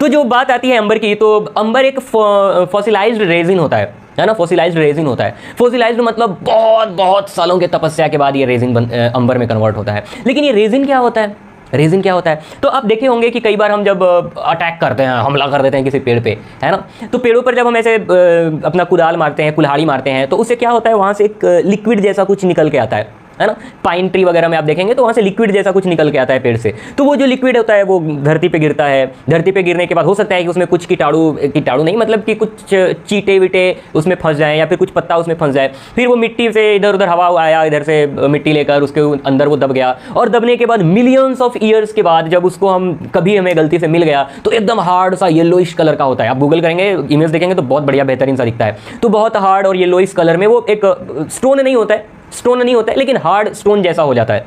तो जो बात आती है अंबर की, तो अंबर एक फॉसिलाइज्ड रेजिन होता है ना, फॉसिलाइज्ड रेजिन होता है। फॉसिलाइज्ड मतलब बहुत बहुत सालों के तपस्या के बाद ये रेजिन अंबर में कन्वर्ट होता है। लेकिन ये रेजिन क्या होता है, रेजिन क्या होता है? तो आप देखे होंगे कि कई बार हम जब अटैक करते हैं, हमला कर देते हैं किसी पेड़ पे, है ना, तो पेड़ों पर जब हम ऐसे अपना कुदाल मारते हैं, कुल्हाड़ी मारते हैं, तो उससे क्या होता है, वहाँ से एक लिक्विड जैसा कुछ निकल के आता है ना। पाइन ट्री वगैरह में आप देखेंगे तो वहाँ से लिक्विड जैसा कुछ निकल के आता है पेड़ से। तो वो जो लिक्विड होता है वो धरती पे गिरता है। धरती पे गिरने के बाद हो सकता है कि उसमें कुछ कीटाणु नहीं, मतलब कि कुछ चीटे विटे उसमें फंस जाए, या फिर कुछ पत्ता उसमें फंस जाए। फिर वो मिट्टी से इधर उधर हवा आया, इधर से मिट्टी लेकर उसके अंदर वो दब गया, और दबने के बाद मिलियंस ऑफ ईयर्स के बाद जब उसको हमें गलती से मिल गया, तो एकदम हार्ड सा येलोइश कलर का होता है। आप गूगल करेंगे, इमेज देखेंगे तो बहुत बढ़िया बेहतरीन सा दिखता है। तो बहुत हार्ड और येलोइश कलर में, वो एक स्टोन नहीं होता है, लेकिन हार्ड स्टोन जैसा हो जाता है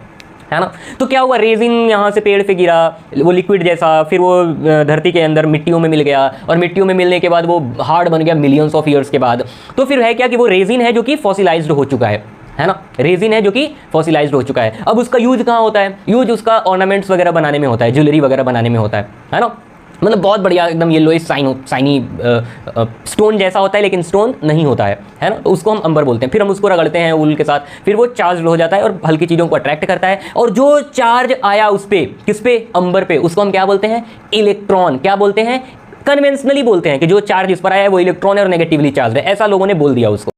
ना। तो क्या हुआ, रेजिन यहाँ से पेड़ पे गिरा, वो लिक्विड जैसा, फिर वो धरती के अंदर मिट्टियों में मिल गया, और मिट्टियों में मिलने के बाद वो हार्ड बन गया मिलियंस ऑफ ईयर्स के बाद। तो फिर है क्या कि वो रेजिन है जो कि फॉसिलाइज्ड हो चुका है ना, रेजिन है जो कि फॉसिलाइज्ड हो चुका है। अब उसका यूज कहाँ होता है? यूज उसका ऑर्नामेंट्स वगैरह बनाने में होता है, ज्वेलरी वगैरह बनाने में होता है ना। मतलब बहुत बढ़िया एकदम येलोइश शाइनी स्टोन जैसा होता है, लेकिन स्टोन नहीं होता है ना। तो उसको हम अंबर बोलते हैं। फिर हम उसको रगड़ते हैं ऊल के साथ, फिर वो चार्ज हो जाता है और हल्की चीज़ों को अट्रैक्ट करता है। और जो चार्ज आया उस पर, किस पे? अंबर पे, उसको हम क्या बोलते हैं? इलेक्ट्रॉन। क्या बोलते हैं? कन्वेंशनली बोलते हैं कि जो चार्ज इस पर आया है वो इलेक्ट्रॉन है और नेगेटिवली चार्ज है, ऐसा लोगों ने बोल दिया उसको।